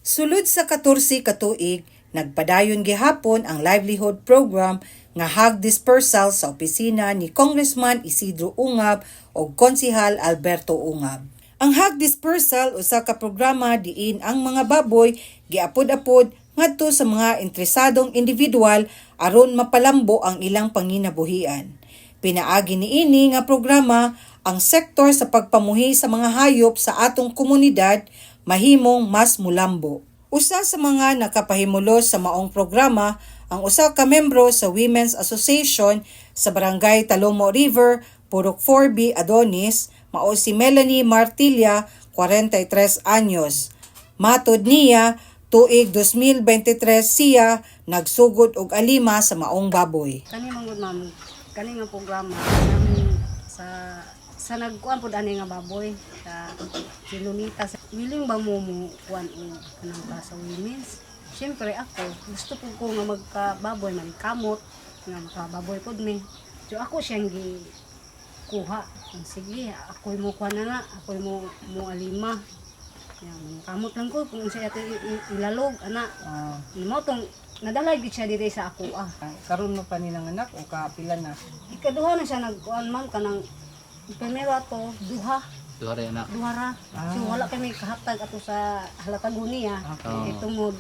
Sulod sa 14 ka tuig, nagpadayon gihapon ang livelihood program nga hog dispersal sa opisina ni Congressman Isidro Ungab o Konsehal Alberto Ungab. Ang hog dispersal usa ka programa diin ang mga baboy giapod-apod ngadto sa mga interesadong individual aron mapalambo ang ilang panginabuhian. Pinaagi niini nga programa ang sektor sa pagpamuhi sa mga hayop sa atong komunidad mahimong mas mulambo. Usa sa mga nakapahimulos sa maong programa ang usa ka membro sa Women's Association sa Barangay Talomo River, Purok 4B, Adonis, mao si Melanie Martilla, 43 anyos. Matod niya, tuig 2023 siya nagsugod og alima sa maong baboy. Kani mangod ma'am, kani nga programa namin sa nagkuan pud ani nga baboy sa Silonita. Willing ba mo kuan og kanang sa women's? Siyempre ako gusto ko nga magkababoy man kamot nga makababoy pud mi. So ako siyang kuha. Sige, ako mo kuha na nga, ako mo alima. Yan, kamot lang ko kung siya ilalog ana. Mo tong nadalay gid siya diri sa ako Karon mo pa nilang anak o kapila na? Ikaduha na siya nagkuan ma'am kanang primero to duha Duha na. ra. So wala kami kahatag ato sa halatag niya. Itungod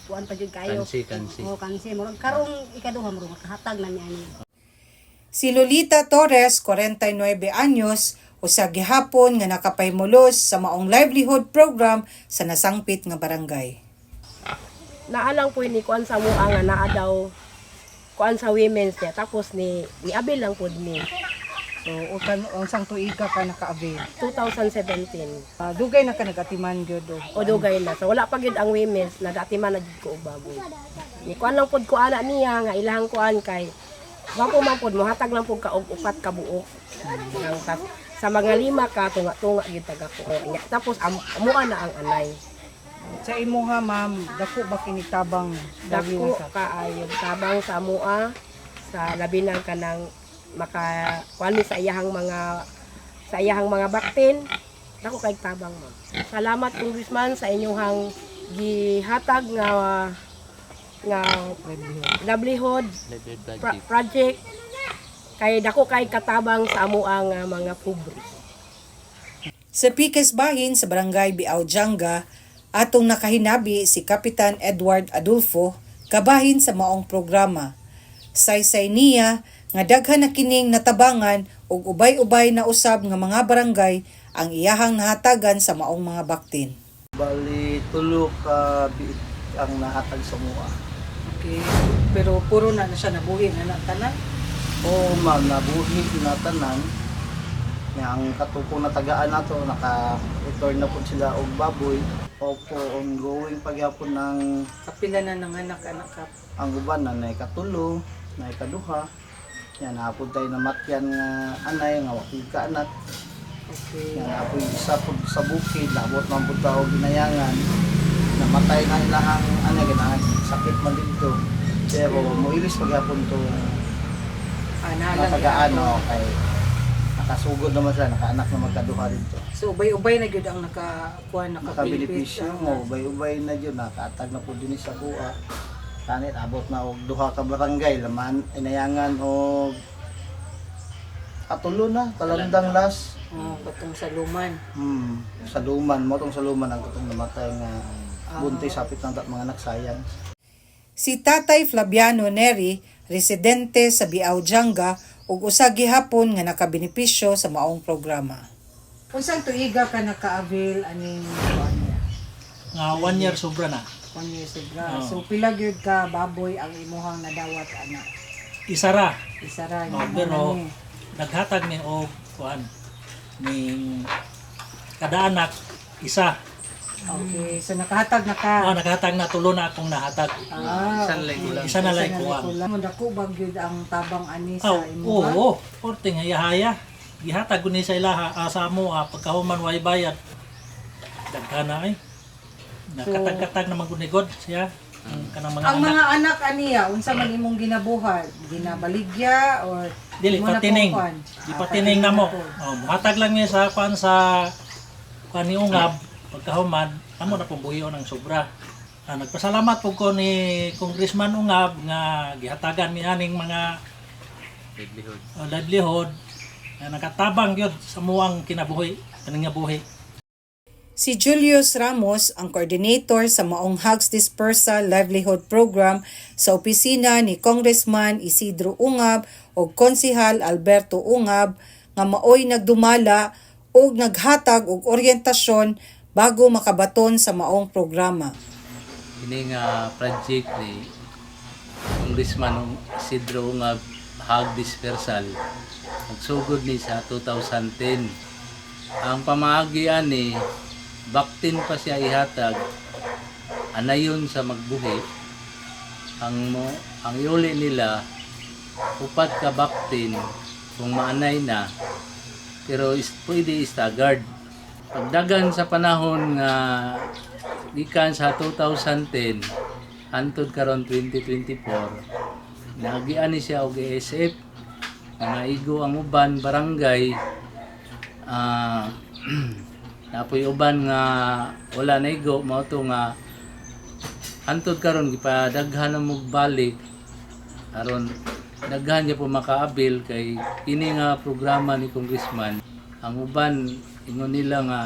kuan pa jud kayo. Kansi. Kansi mo karong ikaduha mo kahatag na niya ni. Si Lolita Torres, 49 anyos, usa gihapon nga nakapahimulos sa maong livelihood program sa nasangpit nga barangay. Naalang po ni kuan sa mua nga naa daw kuan sa women's niya tapos ni abil lang pud ni. So, unsang tuig ka naka-avail? 2017. Dugay na ka nag-atiman gyud O dugay na. So wala pa gyud ang women's nagatiman na jud ko og baboy. Ni kuan lang pud ko ana niya nga ilahang kuan kay wako man pud mohatag lang pud ka og upat ka buok. Sa mga 5 ka tunga-tunga gyud taga ko. Tapos amuan na ang anay. Sa imo ha, ma'am, dako ba kinitabang Dako kaayo tabang sa amua sa labi ng kanang makakuan sa iyahang mga baktin. Dako kay tabang mo. Salamat Congressman sa inyong gihatag nga livelihood project kay dako kay katabang sa amua nga mga pobre. Sa Piques Bahin sa Barangay Biao-Janga, atong nakahinabi si Kapitan Edward Adolfo, kabahin sa maong programa. Saysay niya nga daghan na kining natabangan ug ubay-ubay na usab nga mga barangay ang iyahang nahatagan sa maong mga baktin. Bali, tulo ka biit ang nahatag sa mua. Okay, pero puro na siya nabuhi na tanan. O ma'am, nabuhi na tanan. Ang katukong natagaan nato, naka-return na po sila og baboy. Opo, ongoing pagyapon ng Kapila na ng anak-anak ka. ang uban na naikatulo, naikaduha. Yan, naapod tayo na matyan nga anay, nga wakil ka anak. Okay. Yan, apoy isa po sa bukid, labot man po tao ginayangan. Namatay na ilahang anay, ganahan, sakit man dito. Pero muilis pagyapon to natagaan, kay nakasugod naman sila, nakaanak na magkaduha dito. So ubay-ubay na gyud ang Nakabilipisyo mo, ubay-ubay na yun, nakaatag na po din sa kuha. Kanit, abot na og duha ka barangay, laman, inayangan o katulo na, talandang las. katong sa luman. Saluman, motong saluman ang katong namatay nga buntis, sapit ng mga anak sayang. Si Tatay Flaviano Neri, residente sa Biao-Janga, ug usa gihapon nga nakabenepisyo sa maong programa. Unsang tuiga ka naka-avail aning Nga 1 year sobra na. 1 year sobra. Oo. So pila gyud ka baboy ang imuhang nadawat ana? Isa ra. Isa ra Pero naghatag ni og kuan ning kada anak isa. Okay, so nakahatag na ka. Naghatag na tulo na akong nahatag. Isa na lang kuan. Mo dako ba gyud ang tabang ani sa imuha? Oo, porting haya-haya. Gihatag ko ni sa ilaha sa mo pagkahuman way bayad. Daghan na ay. Nakatag-katag na magunigod siya. Kanang mga Ang anak. mga anak aniya unsa man imong ginabuhat? Ginabaligya or Dili mo na patining. pangkuan? Di patining na mo. Muhatag lang niya sa kuan sa kuan ni Ungab pagkahuman amo na pong buhion ng sobra. Nagpasalamat po ko ni Congressman Ungab nga gihatagan ni aning mga livelihood na nakatabang yun sa muang kinabuhi, kaning nga buhi. Si Julius Ramos ang coordinator sa maong Hugs Dispersal Livelihood Program sa opisina ni Congressman Isidro Ungab o Konsehal Alberto Ungab nga maoy nagdumala o naghatag og oryentasyon bago makabaton sa maong programa. Ini nga project ni Congressman Isidro Ungab Hug Dispersal nagsugod ni sa 2010. Ang pamaagian ni baktin pa siya ihatag anayon sa magbuhi ang iuli nila upat ka baktin kung maanay na pero pwede istagard pagdagan sa panahon nga gikan sa 2010 hantod karon 2024 nagian ni siya og ESF nga igo ang uban barangay napoy uban nga wala na igo mao to nga antod karon gipadaghan na balik aron daghan niya po makaabil kay kini nga programa ni Congressman ang uban ingon nila nga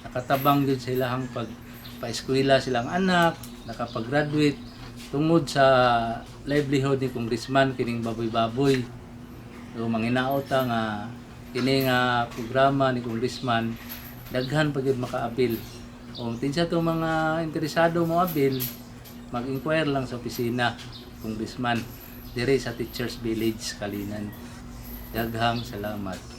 nakatabang gyud sa ilahang pagpa-eskwela silang anak nakapag-graduate tungod sa livelihood ni Congressman kining baboy-baboy so manginaot nga kini nga programa ni Congressman daghan pa gyud makaabil. O tinsa to mga interesado mo abil, mag-inquire lang sa opisina Congressman dire sa Teachers Village Kalinan. Daghang salamat.